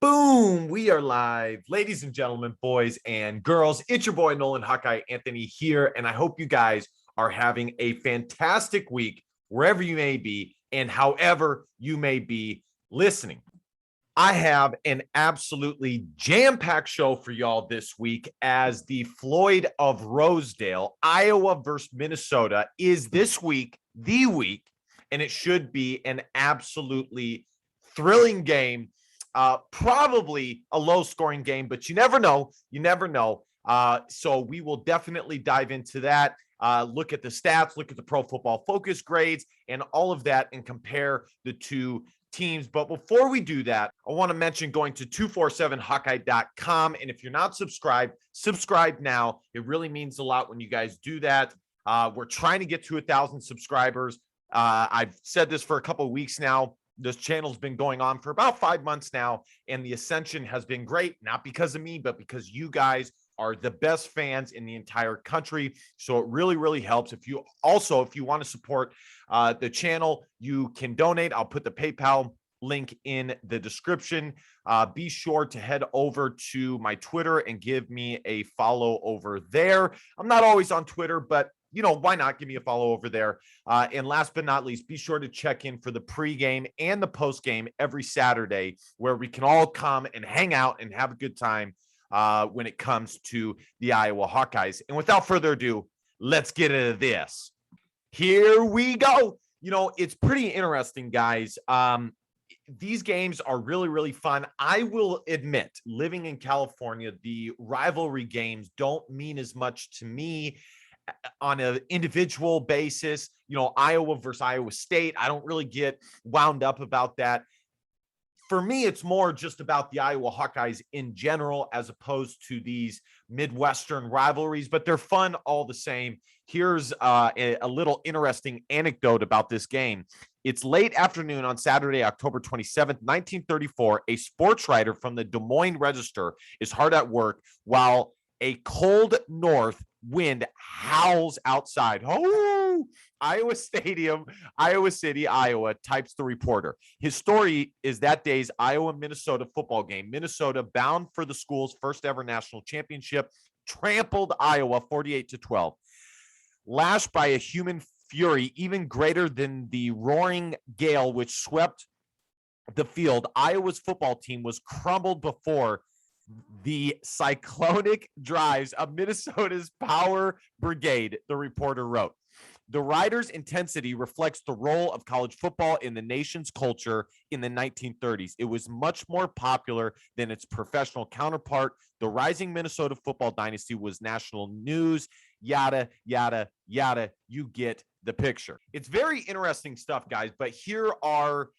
Boom, we are live. Ladies and gentlemen, boys and girls, it's your boy Nolan Hawkeye Anthony here, and I hope you guys are having a fantastic week wherever you may be and however you may be listening. I have an absolutely jam-packed show for y'all this week as the Floyd of Rosedale, Iowa versus Minnesota is this week, the week, and it should be an absolutely thrilling game. Probably a low-scoring game, but you never know. You never know. So we will definitely dive into that. Look at the stats, look at the Pro Football Focus grades, and all of that, and compare the two teams. But before we do that, I want to mention going to 247hawkeye.com. And if you're not subscribed, subscribe now. It really means a lot when you guys do that. We're trying to get to 1,000 subscribers. I've said this for a couple of weeks now. This channel's been going on for about 5 months now, and the ascension has been great, not because of me, but because you guys are the best fans in the entire country. So it really, really helps. If you want to support the channel, you can donate. I'll put the PayPal link in the description. Be sure to head over to my Twitter and give me a follow over there. I'm not always on Twitter, but why not give me a follow over there? And last but not least, be sure to check in for the pregame and the postgame every Saturday, where we can all come and hang out and have a good time when it comes to the Iowa Hawkeyes. And without further ado, let's get into this. Here we go. It's pretty interesting, guys. These games are really, really fun. I will admit, living in California, the rivalry games don't mean as much to me on an individual basis. Iowa versus Iowa State, I don't really get wound up about that. For me, it's more just about the Iowa Hawkeyes in general, as opposed to these Midwestern rivalries, but they're fun all the same. Here's a little interesting anecdote about this game. It's late afternoon on Saturday, October 27th, 1934. A sports writer from the Des Moines Register is hard at work while a cold north wind howls outside. Oh, Iowa Stadium, Iowa City, Iowa, types the reporter. His story is that day's Iowa-Minnesota football game. Minnesota, bound for the school's first ever national championship, trampled Iowa 48-12. Lashed by a human fury even greater than the roaring gale which swept the field, Iowa's football team was crumbled before the cyclonic drives of Minnesota's power brigade, the reporter wrote. The writer's intensity reflects the role of college football in the nation's culture in the 1930s. It was much more popular than its professional counterpart. The rising Minnesota football dynasty was national news, yada, yada, yada. You get the picture. It's very interesting stuff, guys, but here are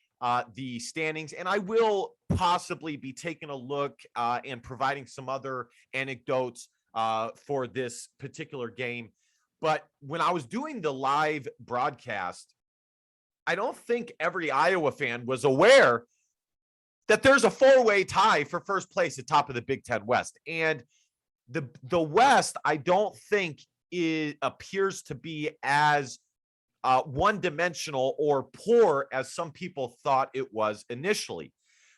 the standings, and I will possibly be taking a look and providing some other anecdotes for this particular game. But when I was doing the live broadcast, I don't think every Iowa fan was aware that there's a four-way tie for first place at top of the Big Ten West. And the West, I don't think appears to be as one-dimensional or poor as some people thought it was initially.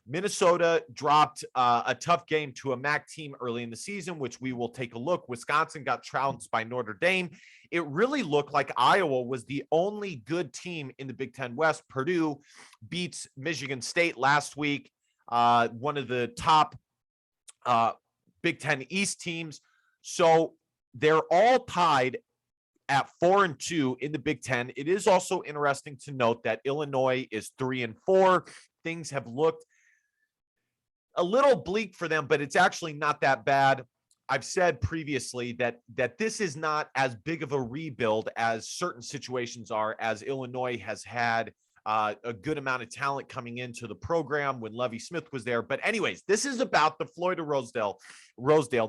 Minnesota dropped a tough game to a MAC team early in the season, which we will take a look. Wisconsin got trounced by Notre Dame. It really looked like Iowa was the only good team in the Big Ten West. Purdue beats Michigan State last week, one of the top Big Ten East teams. So they're all tied at 4-2 in the Big Ten. It is also interesting to note that Illinois is 3-4. Things have looked a little bleak for them, but it's actually not that bad. I've said previously that this is not as big of a rebuild as certain situations are, as Illinois has had a good amount of talent coming into the program when Lovie Smith was there. But anyways, this is about the Floyd of Rosedale,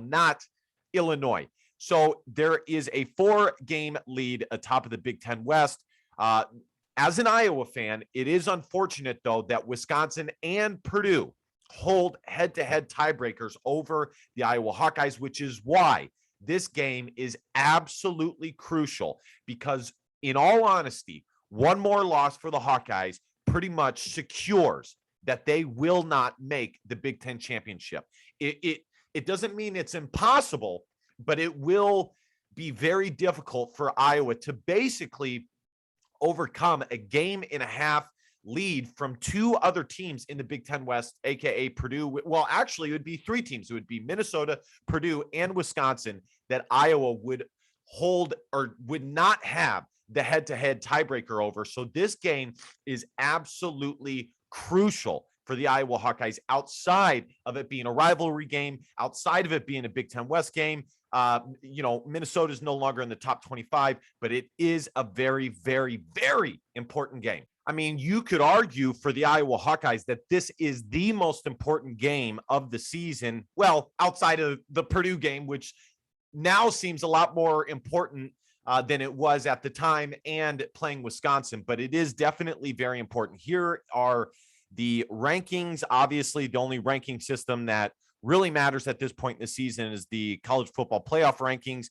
not Illinois. So there is a 4-game lead atop of the Big Ten West. As an Iowa fan, it is unfortunate, though, that Wisconsin and Purdue hold head-to-head tiebreakers over the Iowa Hawkeyes, which is why this game is absolutely crucial, because in all honesty, one more loss for the Hawkeyes pretty much secures that they will not make the Big Ten championship. It doesn't mean it's impossible, but it will be very difficult for Iowa to basically overcome a game and a half lead from two other teams in the Big Ten West, aka Purdue. Well, actually, it would be three teams. It would be Minnesota, Purdue, and Wisconsin that Iowa would hold or would not have the head-to-head tiebreaker over. So this game is absolutely crucial for the Iowa Hawkeyes, outside of it being a rivalry game, outside of it being a Big Ten West game. Minnesota is no longer in the top 25, but it is a very, very, very important game. I mean, you could argue for the Iowa Hawkeyes that this is the most important game of the season. Well, outside of the Purdue game, which now seems a lot more important than it was at the time, and playing Wisconsin, but it is definitely very important. Here are the rankings. Obviously, the only ranking system that really matters at this point in the season is the college football playoff rankings.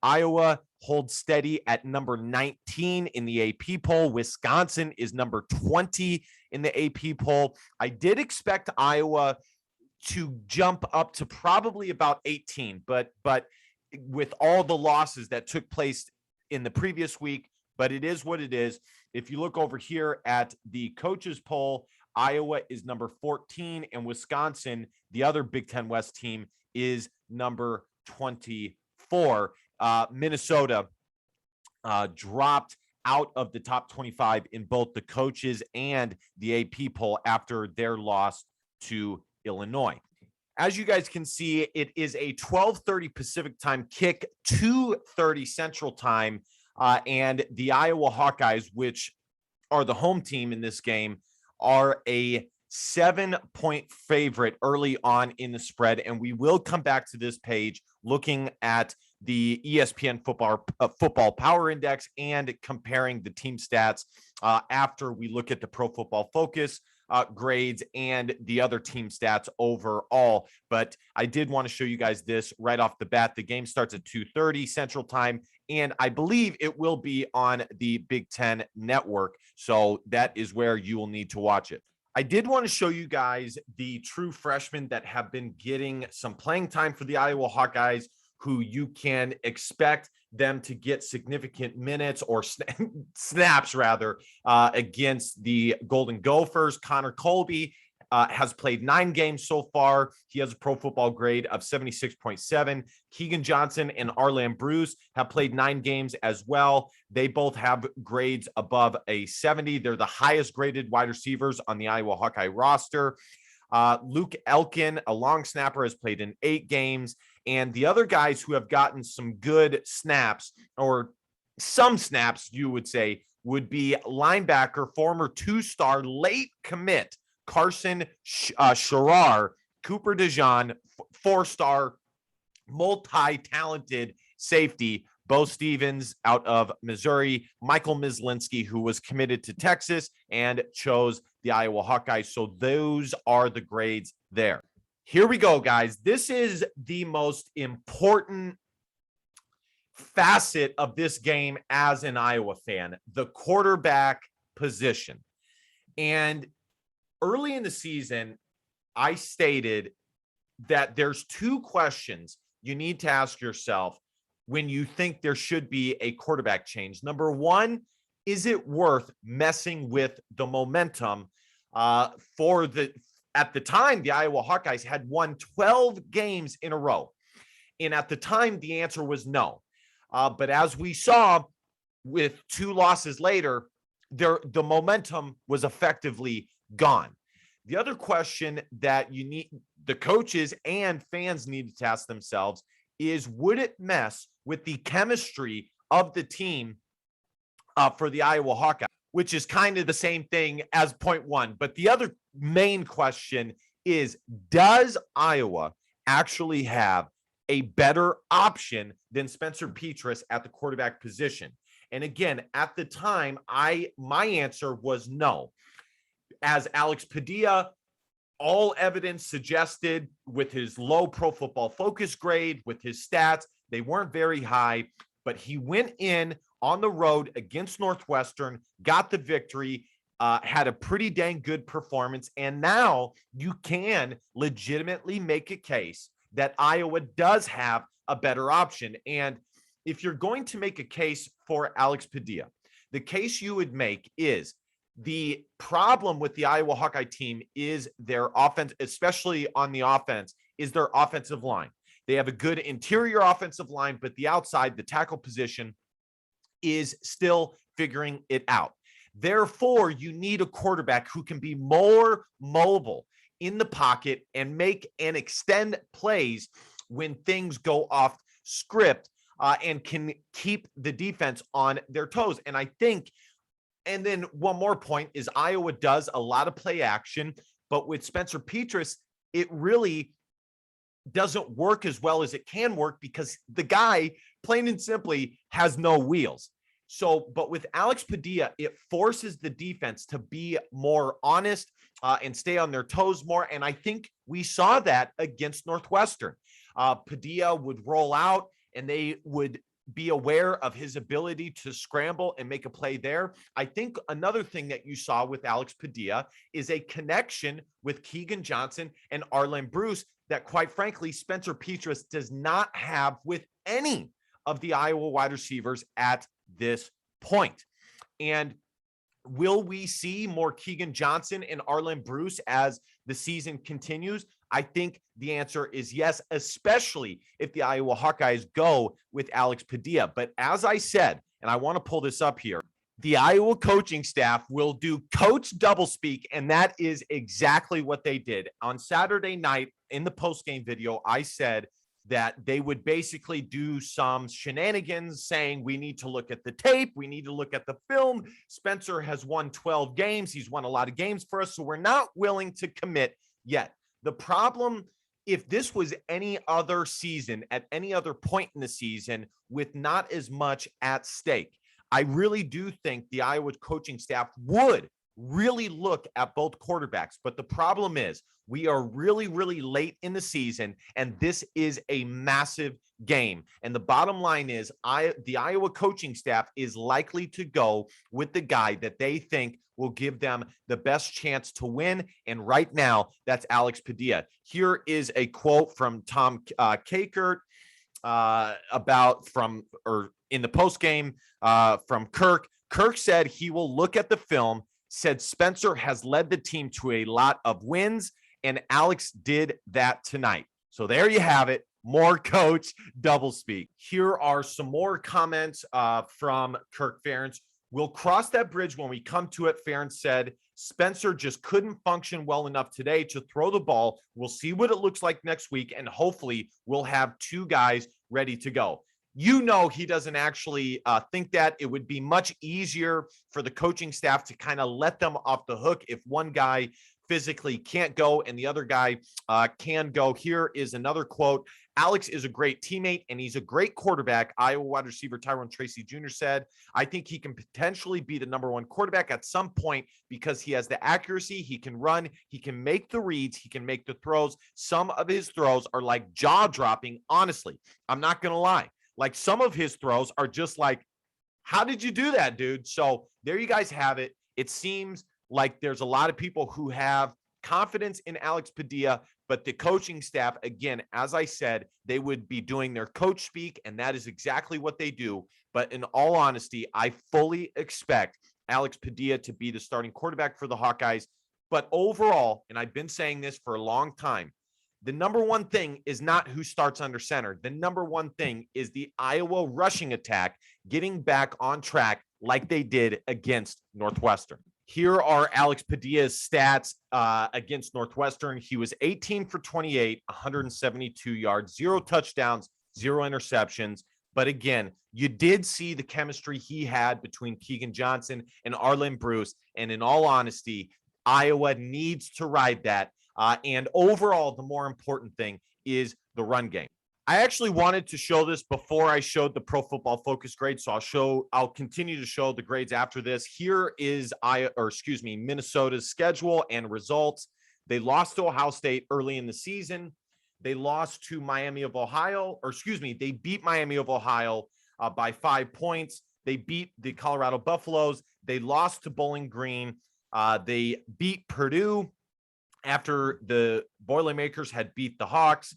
Iowa holds steady at number 19 in the AP poll. Wisconsin is number 20 in the AP poll. I did expect Iowa to jump up to probably about 18, but with all the losses that took place in the previous week, but it is what it is. If you look over here at the coaches poll, Iowa is number 14, and Wisconsin, the other Big Ten West team, is number 24. Minnesota dropped out of the top 25 in both the coaches and the AP poll after their loss to Illinois. As you guys can see, it is a 12:30 Pacific time kick, 2:30 Central time, and the Iowa Hawkeyes, which are the home team in this game, are a 7-point favorite early on in the spread. And we will come back to this page looking at the ESPN football power index and comparing the team stats after we look at the Pro Football Focus grades and the other team stats overall. But I did want to show you guys this right off the bat. The game starts at 2:30 Central time, and I believe it will be on the Big Ten Network. So that is where you will need to watch it. I did want to show you guys the true freshmen that have been getting some playing time for the Iowa Hawkeyes, who you can expect them to get significant minutes or snaps rather against the Golden Gophers. Connor Colby has played 9 games so far. He has a Pro Football grade of 76.7. Keegan Johnson and Arland Bruce have played 9 games as well. They both have grades above a 70. They're the highest graded wide receivers on the Iowa Hawkeye roster. Luke Elkin, a long snapper, has played in 8 games. And the other guys who have gotten some good snaps, or some snaps, you would say, would be linebacker, former 2-star late commit Carson Sherrar, Cooper DeJean, 4-star multi-talented safety, Bo Stevens out of Missouri, Michael Mislinski, who was committed to Texas and chose the Iowa Hawkeyes. So those are the grades there. Here we go, guys. This is the most important facet of this game as an Iowa fan, the quarterback position. And early in the season, I stated that there's 2 questions you need to ask yourself when you think there should be a quarterback change. Number 1, is it worth messing with the momentum at the time, the Iowa Hawkeyes had won 12 games in a row. And at the time, the answer was no. But as we saw with 2 losses later, the momentum was effectively gone. The other question that the coaches and fans need to ask themselves is, would it mess with the chemistry of the team for the Iowa Hawkeyes, which is kind of the same thing as point 1. But the other main question is, does Iowa actually have a better option than Spencer Petras at the quarterback position? And again, at the time, my answer was no. As Alex Padilla, all evidence suggested, with his low Pro Football Focus grade, with his stats, they weren't very high, but he went in on the road against Northwestern, got the victory, had a pretty dang good performance. And now you can legitimately make a case that Iowa does have a better option. And if you're going to make a case for Alex Padilla, the case you would make is the problem with the Iowa Hawkeye team is their offense, especially on the offense, is their offensive line. They have a good interior offensive line, but the outside, the tackle position, is still figuring it out. Therefore, you need a quarterback who can be more mobile in the pocket and make and extend plays when things go off script, and can keep the defense on their toes. And I think, and then one more point is Iowa does a lot of play action, but with Spencer Petras, it really doesn't work as well as it can work because the guy, plain and simply, has no wheels. So, but with Alex Padilla, it forces the defense to be more honest and stay on their toes more. And I think we saw that against Northwestern. Padilla would roll out and they would be aware of his ability to scramble and make a play there. I think another thing that you saw with Alex Padilla is a connection with Keegan Johnson and Arlen Bruce that, quite frankly, Spencer Petras does not have with any of the Iowa wide receivers at this point. And will we see more Keegan Johnson and Arlen Bruce as the season continues? I think the answer is yes, especially if the Iowa Hawkeyes go with Alex Padilla. But as I said, and I want to pull this up here, the Iowa coaching staff will do coach doublespeak, and that is exactly what they did. On Saturday night in the postgame video, I said that they would basically do some shenanigans saying we need to look at the tape. We need to look at the film. Spencer has won 12 games. He's won a lot of games for us, so we're not willing to commit yet. The problem, if this was any other season, at any other point in the season, with not as much at stake, I really do think the Iowa coaching staff would really look at both quarterbacks. But the problem is we are really, really late in the season, and this is a massive game. And the bottom line is the Iowa coaching staff is likely to go with the guy that they think will give them the best chance to win. And right now, that's Alex Padilla. Here is a quote from Tom Kakert in the postgame from Kirk. Kirk said he will look at the film, said Spencer has led the team to a lot of wins, and Alex did that tonight. So there you have it. More coach doublespeak. Here are some more comments from Kirk Ferentz. We'll cross that bridge when we come to it. Ferentz said, Spencer just couldn't function well enough today to throw the ball. We'll see what it looks like next week, and hopefully we'll have two guys ready to go. You know, he doesn't actually think that. It would be much easier for the coaching staff to kind of let them off the hook if one guy physically can't go and the other guy can go. Here is another quote. Alex is a great teammate and he's a great quarterback. Iowa wide receiver Tyrone Tracy Jr. said, I think he can potentially be the number one quarterback at some point because he has the accuracy. He can run. He can make the reads. He can make the throws. Some of his throws are like jaw dropping. Honestly, I'm not going to lie. Like some of his throws are just like, how did you do that, dude? So there you guys have it. It seems like there's a lot of people who have confidence in Alex Padilla, but the coaching staff, again, as I said, they would be doing their coach speak, and that is exactly what they do. But in all honesty, I fully expect Alex Padilla to be the starting quarterback for the Hawkeyes. But overall, and I've been saying this for a long time, the number one thing is not who starts under center. The number one thing is the Iowa rushing attack getting back on track like they did against Northwestern. Here are Alex Padilla's stats against Northwestern. He was 18 for 28, 172 yards, 0 touchdowns, 0 interceptions. But again, you did see the chemistry he had between Keegan Johnson and Arlen Bruce. And in all honesty, Iowa needs to ride that. And overall, the more important thing is the run game. I actually wanted to show this before I showed the Pro Football Focus grades, so I'll continue to show the grades after this. Here is Minnesota's schedule and results. They lost to Ohio State early in the season. They lost to Miami of Ohio, they beat Miami of Ohio by 5 points. They beat the Colorado Buffaloes. They lost to Bowling Green. They beat Purdue after the Boilermakers had beat the Hawks.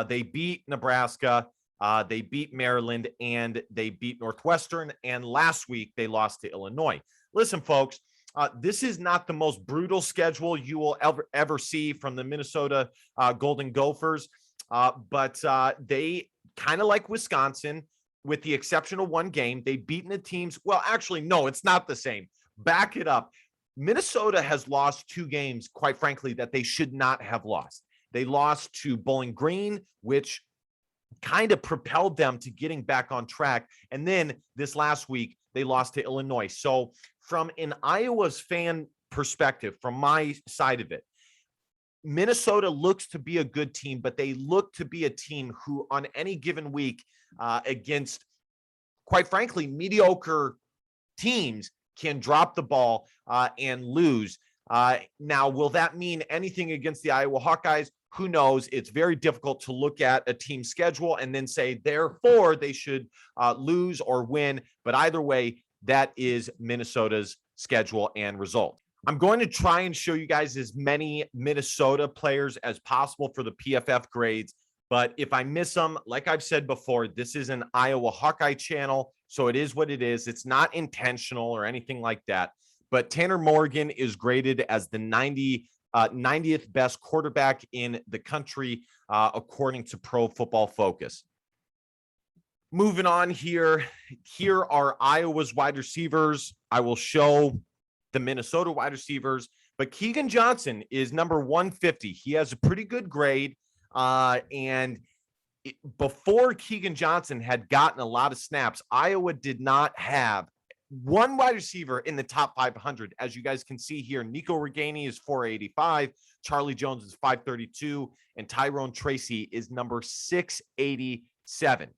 They beat Nebraska. They beat Maryland, and they beat Northwestern. And last week, they lost to Illinois. Listen, folks, this is not the most brutal schedule you will ever see from the Minnesota Golden Gophers, but they kind of like Wisconsin, with the exception of one game. They've beaten the teams. Well, actually, no, it's not the same. Back it up. Minnesota has lost 2 games, quite frankly, that they should not have lost. They lost to Bowling Green, which kind of propelled them to getting back on track. And then this last week, they lost to Illinois. So from an Iowa's fan perspective, from my side of it, Minnesota looks to be a good team, but they look to be a team who on any given week against, quite frankly, mediocre teams can drop the ball and lose. Now, will that mean anything against the Iowa Hawkeyes? Who knows? It's very difficult to look at a team schedule and then say, therefore, they should lose or win. But either way, that is Minnesota's schedule and result. I'm going to try and show you guys as many Minnesota players as possible for the PFF grades. But if I miss them, like I've said before, this is an Iowa Hawkeye channel. So it is what it is. It's not intentional or anything like that. But Tanner Morgan is graded as the 90th best quarterback in the country, according to Pro Football Focus. Moving on here are Iowa's wide receivers. I will show the Minnesota wide receivers, but Keegan Johnson is number 150. He has a pretty good grade. And before Keegan Johnson had gotten a lot of snaps, Iowa did not have one wide receiver in the top 500. As you guys can see here, Nico Reganey is 485, Charlie Jones is 532, and Tyrone Tracy is number 687.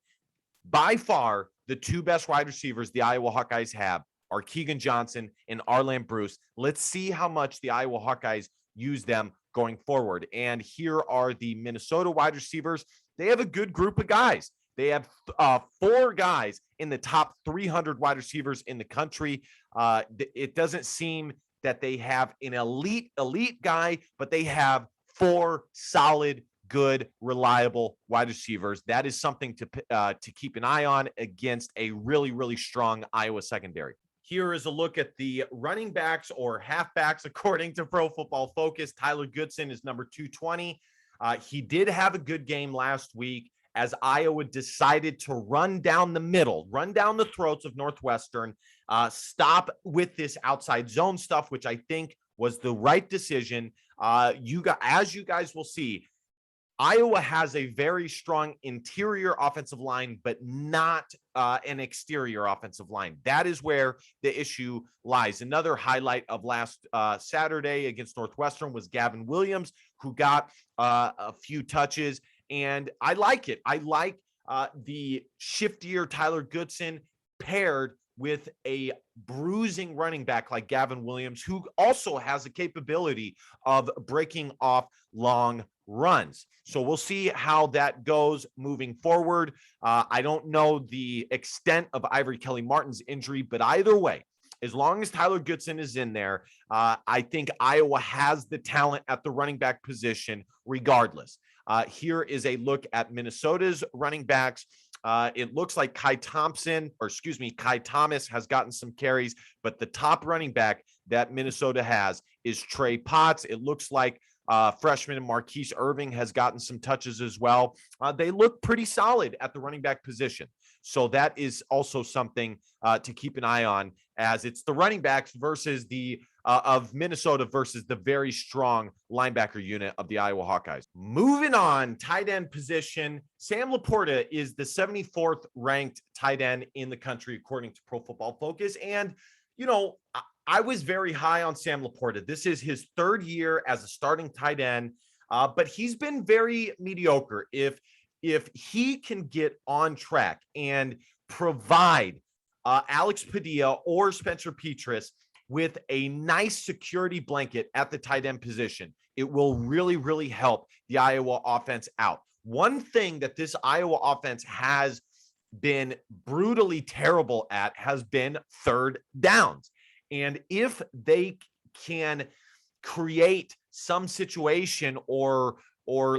By far, the 2 best wide receivers the Iowa Hawkeyes have are Keegan Johnson and Arland Bruce. Let's see how much the Iowa Hawkeyes use them going forward. And here are the Minnesota wide receivers. They have a good group of guys. They have 4 guys in the top 300 wide receivers in the country. It doesn't seem that they have an elite guy, but they have 4 solid, good, reliable wide receivers. That is something to keep an eye on against a really, really strong Iowa secondary. Here is a look at the running backs or halfbacks, according to Pro Football Focus. Tyler Goodson is number 220. He did have a good game last week as Iowa decided to run down the middle, run down the throats of Northwestern, stop with this outside zone stuff, which I think was the right decision. As you guys will see, Iowa has a very strong interior offensive line, but not an exterior offensive line. That is where the issue lies. Another highlight of last Saturday against Northwestern was Gavin Williams, who got a few touches, and I like it. I like the shiftier Tyler Goodson paired with a bruising running back like Gavin Williams, who also has the capability of breaking off long runs. So we'll see how that goes moving forward. I don't know the extent of Ivory Kelly Martin's injury, but either way, as long as Tyler Goodson is in there, I think Iowa has the talent at the running back position regardless. Here is a look at Minnesota's running backs. It looks like Kai Thomas has gotten some carries, but the top running back that Minnesota has is Trey Potts. It looks like freshman Marquise Irving has gotten some touches as well. They look pretty solid at the running back position. So that is also something to keep an eye on, as it's the running backs versus the of Minnesota versus the very strong linebacker unit of the Iowa Hawkeyes. Moving on, tight end position. Sam Laporta is the 74th ranked tight end in the country, according to Pro Football Focus. And, you know, I was very high on Sam Laporta. This is his 3rd year as a starting tight end, but he's been very mediocre. If he can get on track and provide Alex Padilla or Spencer Petras with a nice security blanket at the tight end position, it will really, really help the Iowa offense out. One thing that this Iowa offense has been brutally terrible at has been 3rd downs. And if they can create some situation or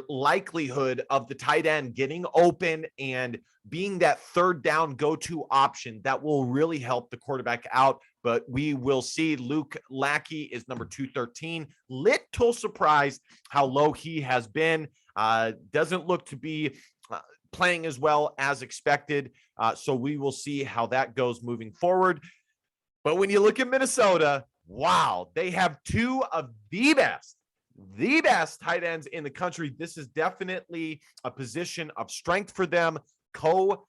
likelihood of the tight end getting open and being that third down go-to option that will really help the quarterback out. But we will see. Luke Lackey is number 213. Little surprised how low he has been. Doesn't look to be playing as well as expected. So we will see how that goes moving forward. But when you look at Minnesota, wow, they have two of the best tight ends in the country. This is definitely a position of strength for them. Cleft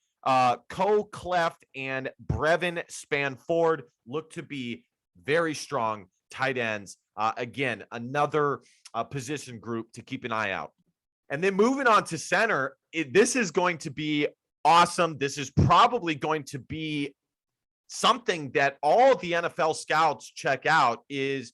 and Brevin Spanford look to be very strong tight ends. Again, another position group to keep an eye out. And then moving on to center, this is going to be awesome. This is probably going to be something that all the NFL scouts check out is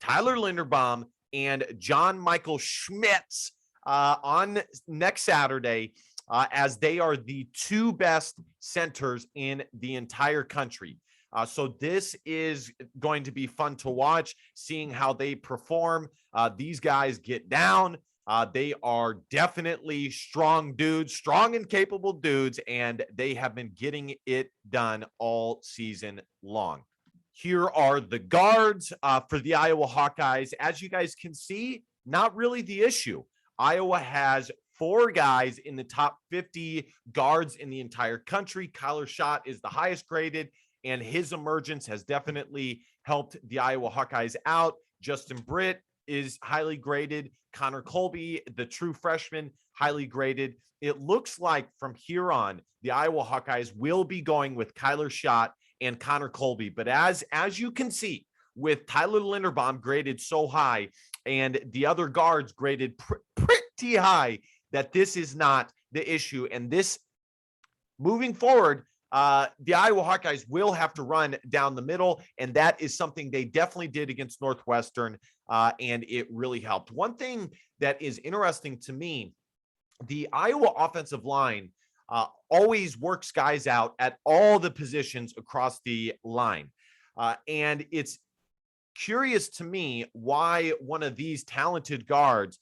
Tyler Linderbaum and John Michael Schmitz on next Saturday, as they are the two best centers in the entire country. So this is going to be fun to watch, seeing how they perform. These guys get down. They are definitely strong dudes, strong and capable dudes, and they have been getting it done all season long. Here are the guards for the Iowa Hawkeyes. As you guys can see, not really the issue. Iowa has 4 guys in the top 50 guards in the entire country. Kyler Schott is the highest graded, and his emergence has definitely helped the Iowa Hawkeyes out. Justin Britt is highly graded. Connor Colby, the true freshman, highly graded. It looks like from here on, the Iowa Hawkeyes will be going with Kyler Schott and Connor Colby. But as you can see, with Tyler Linderbaum graded so high and the other guards graded pretty high, that this is not the issue. And this, moving forward, the Iowa Hawkeyes will have to run down the middle, and that is something they definitely did against Northwestern, and it really helped. One thing that is interesting to me, the Iowa offensive line always works guys out at all the positions across the line, and it's curious to me why one of these talented guards,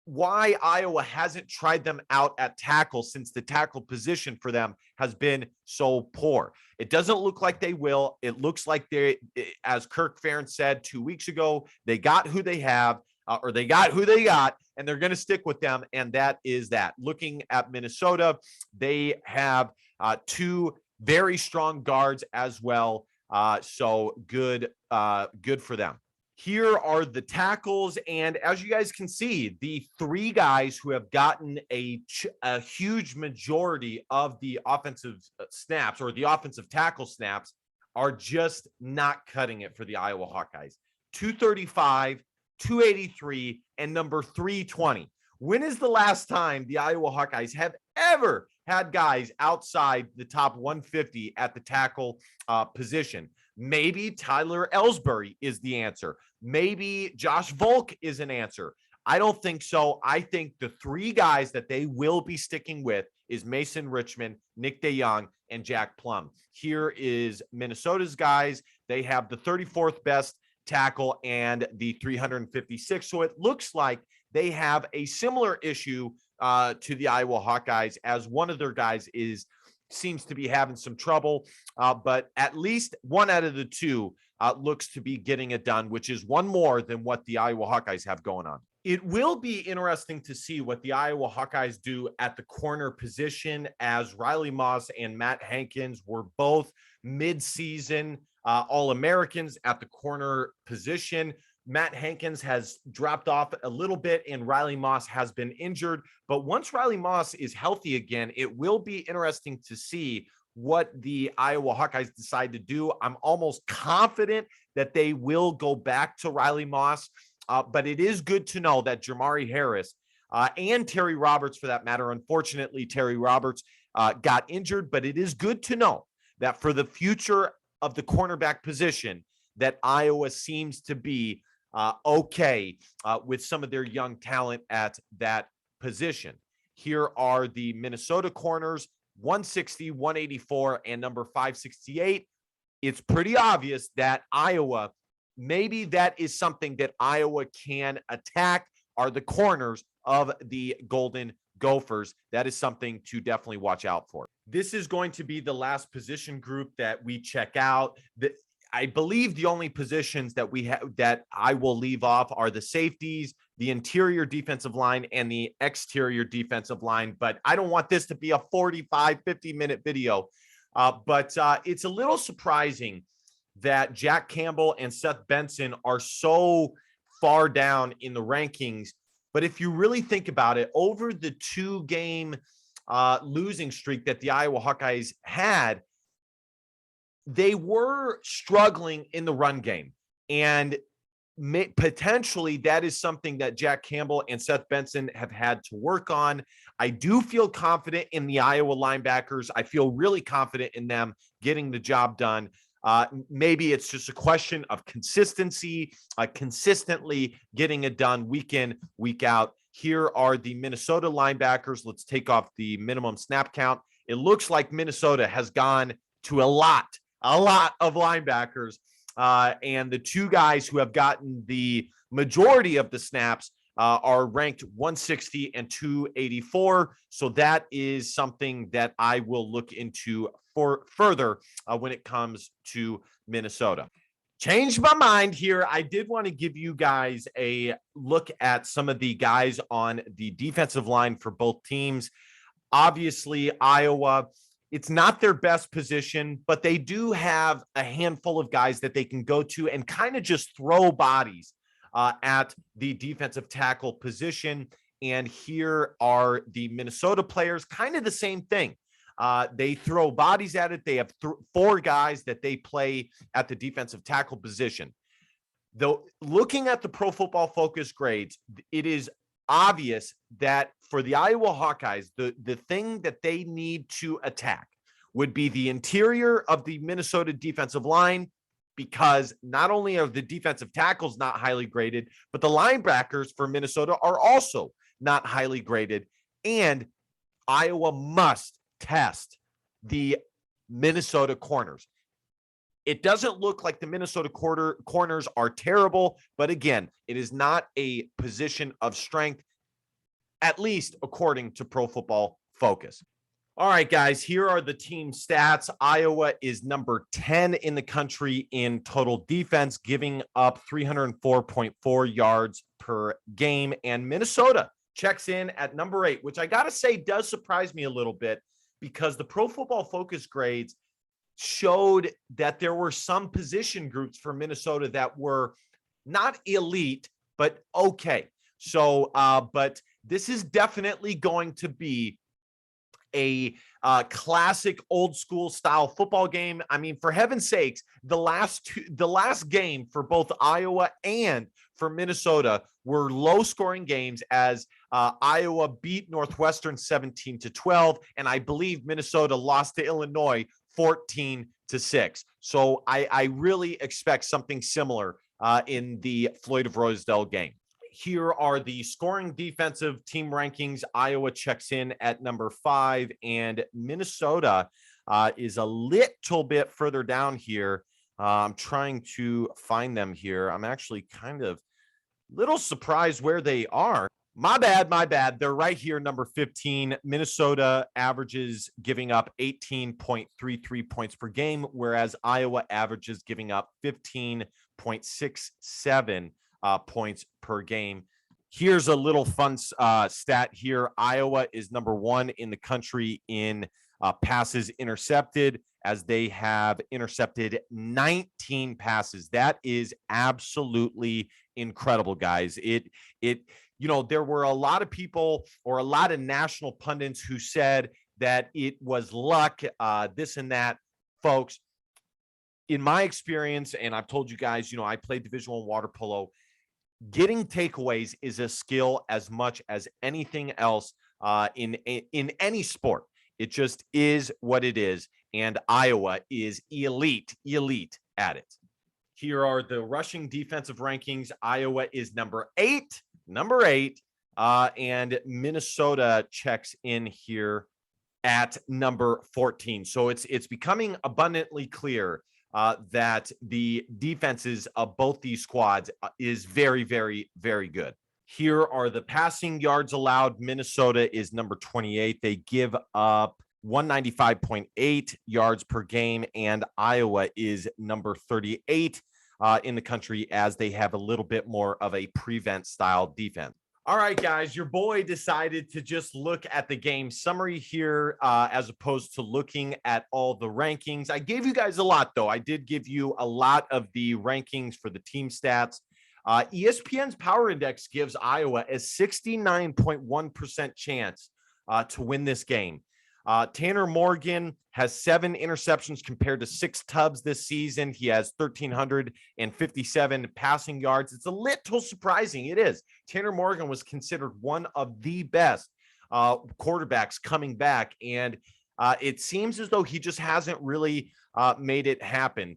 why Iowa hasn't tried them out at tackle, since the tackle position for them has been so poor. It doesn't look like they will. It looks like they, as Kirk Ferentz said 2 weeks ago, they got who they have, or they got who they got, and they're going to stick with them. And that is that. Looking at Minnesota, they have 2 very strong guards as well. So good for them. Here are the tackles, and as you guys can see, the 3 guys who have gotten a huge majority of the offensive snaps, or the offensive tackle snaps, are just not cutting it for the Iowa Hawkeyes. 235, 283, and number 320. When is the last time the Iowa Hawkeyes have ever had guys outside the top 150 at the tackle position? Maybe Tyler Ellsbury is the answer. Maybe Josh Volk is an answer. I don't think so. I think the 3 guys that they will be sticking with is Mason Richmond, Nick DeYoung, and Jack Plum. Here is Minnesota's guys. They have the 34th best tackle and the 356th. So it looks like they have a similar issue to the Iowa Hawkeyes, as one of their guys seems to be having some trouble, but at least one out of the 2 looks to be getting it done, which is one more than what the Iowa Hawkeyes have going on. It will be interesting to see what the Iowa Hawkeyes do at the corner position, as Riley Moss and Matt Hankins were both mid-season All-Americans at the corner position. Matt Hankins has dropped off a little bit, and Riley Moss has been injured. But once Riley Moss is healthy again, it will be interesting to see what the Iowa Hawkeyes decide to do. I'm almost confident that they will go back to Riley Moss, but it is good to know that Jamari Harris and Terry Roberts, for that matter, unfortunately, Terry Roberts got injured, but it is good to know that for the future of the cornerback position, that Iowa seems to be okay with some of their young talent at that position. Here are the Minnesota corners, 160, 184, and number 568. It's pretty obvious that Iowa maybe that is something that Iowa can attack, are the corners of the Golden Gophers. That is something to definitely watch out for. This is going to be the last position group that we check out. I believe the only positions that we have that I will leave off are the safeties, the interior defensive line, and the exterior defensive line. But I don't want this to be a 45, 50-minute video. But it's a little surprising that Jack Campbell and Seth Benson are so far down in the rankings. But if you really think about it, over the 2-game losing streak that the Iowa Hawkeyes had, they were struggling in the run game. And potentially that is something that Jack Campbell and Seth Benson have had to work on. I do feel confident in the Iowa linebackers. I feel really confident in them getting the job done. Maybe it's just a question of consistency, consistently getting it done week in, week out. Here are the Minnesota linebackers. Let's take off the minimum snap count. It looks like Minnesota has gone to a lot of linebackers. And the 2 guys who have gotten the majority of the snaps are ranked 160 and 284. So that is something that I will look into for further when it comes to Minnesota. Changed my mind here. I did want to give you guys a look at some of the guys on the defensive line for both teams. Obviously, Iowa, it's not their best position, but they do have a handful of guys that they can go to and kind of just throw bodies at the defensive tackle position. And here are the Minnesota players, kind of the same thing. They throw bodies at it. They have 4 guys that they play at the defensive tackle position. Though looking at the Pro Football Focus grades, it is obvious that for the Iowa Hawkeyes, the thing that they need to attack would be the interior of the Minnesota defensive line, because not only are the defensive tackles not highly graded, but the linebackers for Minnesota are also not highly graded. And Iowa must test the Minnesota corners. It doesn't look like the Minnesota corners are terrible, but again, it is not a position of strength, at least according to Pro Football Focus. All right, guys, here are the team stats. Iowa is number 10 in the country in total defense, giving up 304.4 yards per game. And Minnesota checks in at number 8, which I got to say does surprise me a little bit, because the Pro Football Focus grades showed that there were some position groups for Minnesota that were not elite, but okay. So, but this is definitely going to be a classic old school style football game. I mean, for heaven's sakes, the last game for both Iowa and for Minnesota were low scoring games, as Iowa beat Northwestern 17-12. And I believe Minnesota lost to Illinois 14-6. So I really expect something similar in the Floyd of Rosedale game. Here are the scoring defensive team rankings. Iowa checks in at number 5, and Minnesota is a little bit further down here. I'm trying to find them here. I'm actually kind of little surprised where they are. My bad. They're right here, number 15. Minnesota averages giving up 18.33 points per game, whereas Iowa averages giving up 15.67 points per game. Here's a little fun stat here. Iowa is number 1 in the country in passes intercepted, as they have intercepted 19 passes. That is absolutely incredible, guys. There were a lot of people, or a lot of national pundits, who said that it was luck, this and that. Folks, in my experience, and I've told you guys, I played Division I water polo. Getting takeaways is a skill as much as anything else in any sport. It just is what it is, and Iowa is elite at it. Here are the rushing defensive rankings. Iowa is number 8, and Minnesota checks in here at number 14. So it's becoming abundantly clear that the defenses of both these squads is very, very, very good. Here are the passing yards allowed. Minnesota is number 28. They give up 195.8 yards per game, and Iowa is number 38 in the country, as they have a little bit more of a prevent style defense. All right, guys, your boy decided to just look at the game summary here as opposed to looking at all the rankings. I gave you guys a lot, though. I did give you a lot of the rankings for the team stats. ESPN's Power Index gives Iowa a 69.1% chance to win this game. Tanner Morgan has 7 interceptions compared to 6 tubs this season. He has 1,357 passing yards. It's a little surprising. It is. Tanner Morgan was considered one of the best quarterbacks coming back, and it seems as though he just hasn't really made it happen.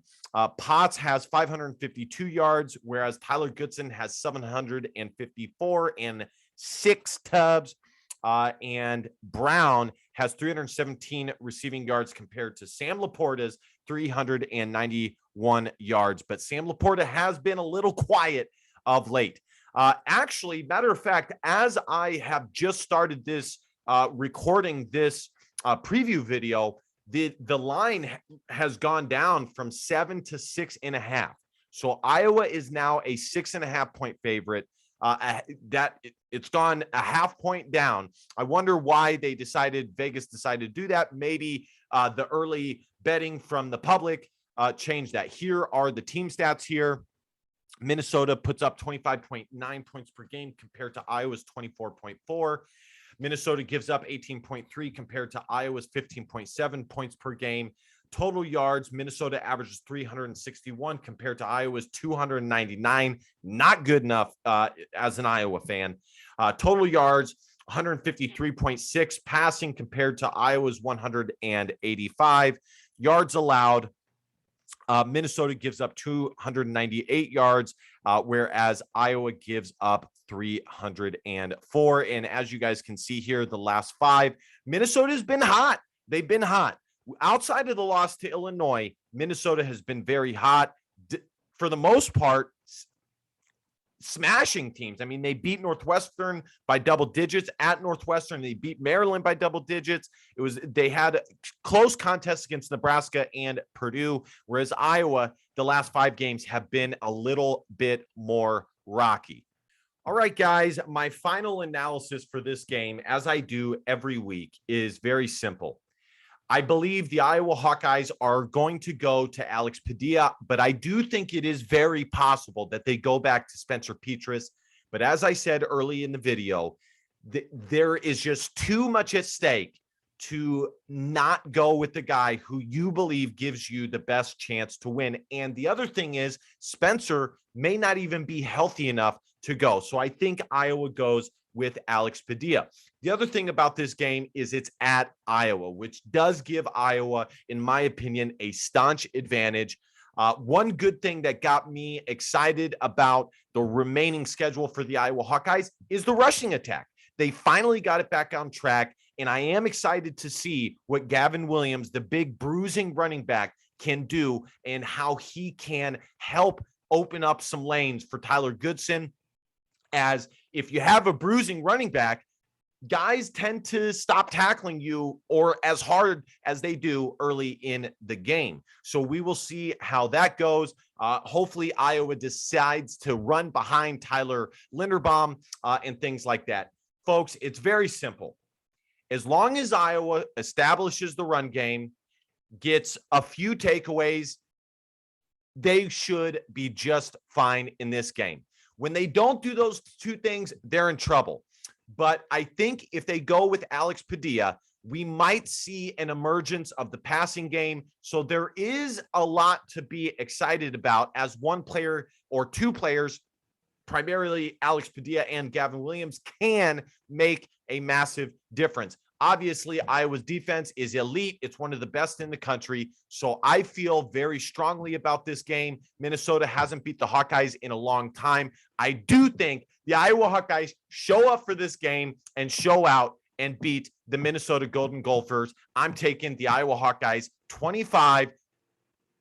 Potts has 552 yards, whereas Tyler Goodson has 754 and 6 tubs. And Brown has 317 receiving yards compared to Sam Laporta's 391 yards. But Sam Laporta has been a little quiet of late. Actually, matter of fact, as I have just started this recording this preview video, the line has gone down from 7 to 6.5. So Iowa is now a 6.5 point favorite. It's gone a half point down. I wonder why Vegas decided to do that. Maybe the early betting from the public changed that. Here are the team stats here. Minnesota puts up 25.9 points per game compared to Iowa's 24.4. Minnesota gives up 18.3 compared to Iowa's 15.7 points per game. Total yards, Minnesota averages 361 compared to Iowa's 299. Not good enough as an Iowa fan. Total yards, 153.6 passing compared to Iowa's 185. Yards allowed, Minnesota gives up 298 yards, whereas Iowa gives up 304. And as you guys can see here, the last 5, Minnesota's been hot. They've been hot. Outside of the loss to Illinois, Minnesota has been very hot. For the most part, smashing teams. I mean, they beat Northwestern by double digits at Northwestern. They beat Maryland by double digits. They had close contests against Nebraska and Purdue, whereas Iowa, the last 5 games have been a little bit more rocky. All right, guys, my final analysis for this game, as I do every week, is very simple. I believe the Iowa Hawkeyes are going to go to Alex Padilla, but I do think it is very possible that they go back to Spencer Petras. But as I said early in the video, there is just too much at stake to not go with the guy who you believe gives you the best chance to win. And the other thing is, Spencer may not even be healthy enough to go. So I think Iowa goes with Alex Padilla. The other thing about this game is it's at Iowa, which does give Iowa, in my opinion, a staunch advantage. One good thing that got me excited about the remaining schedule for the Iowa Hawkeyes is the rushing attack. They finally got it back on track, and I am excited to see what Gavin Williams, the big bruising running back, can do and how he can help open up some lanes for Tyler Goodson. As if you have a bruising running back, guys tend to stop tackling you or as hard as they do early in the game. So we will see how that goes. Hopefully Iowa decides to run behind Tyler Linderbaum and things like that. Folks, it's very simple. As long as Iowa establishes the run game, gets a few takeaways, they should be just fine in this game. When they don't do those 2 things, they're in trouble. But I think if they go with Alex Padilla, we might see an emergence of the passing game. So there is a lot to be excited about as one player or 2 players, primarily Alex Padilla and Gavin Williams, can make a massive difference. Obviously, Iowa's defense is elite. It's one of the best in the country. So I feel very strongly about this game. Minnesota hasn't beat the Hawkeyes in a long time. I do think the Iowa Hawkeyes show up for this game and show out and beat the Minnesota Golden Gophers. I'm taking the Iowa Hawkeyes 25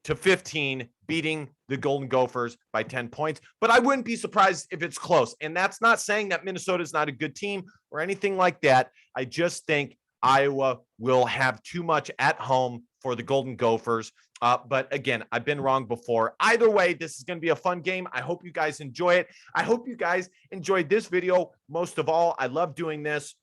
15, beating the Golden Gophers by 10 points. But I wouldn't be surprised if it's close. And that's not saying that Minnesota is not a good team or anything like that. I just think Iowa will have too much at home for the Golden Gophers. But again, I've been wrong before. Either way, this is going to be a fun game. I hope you guys enjoy it. I hope you guys enjoyed this video most of all. I love doing this.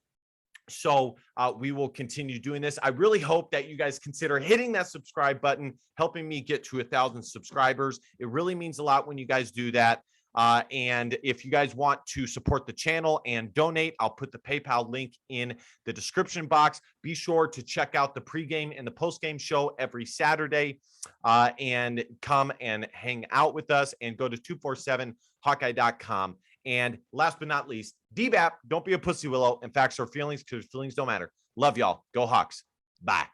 So we will continue doing this. I really hope that you guys consider hitting that subscribe button, helping me get to 1,000 subscribers. It really means a lot when you guys do that. And if you guys want to support the channel and donate, I'll put the PayPal link in the description box. Be sure to check out the pregame and the postgame show every Saturday and come and hang out with us, and go to 247hawkeye.com. And last but not least, DBAP, don't be a pussy willow and facts or feelings, because feelings don't matter. Love y'all. Go Hawks. Bye.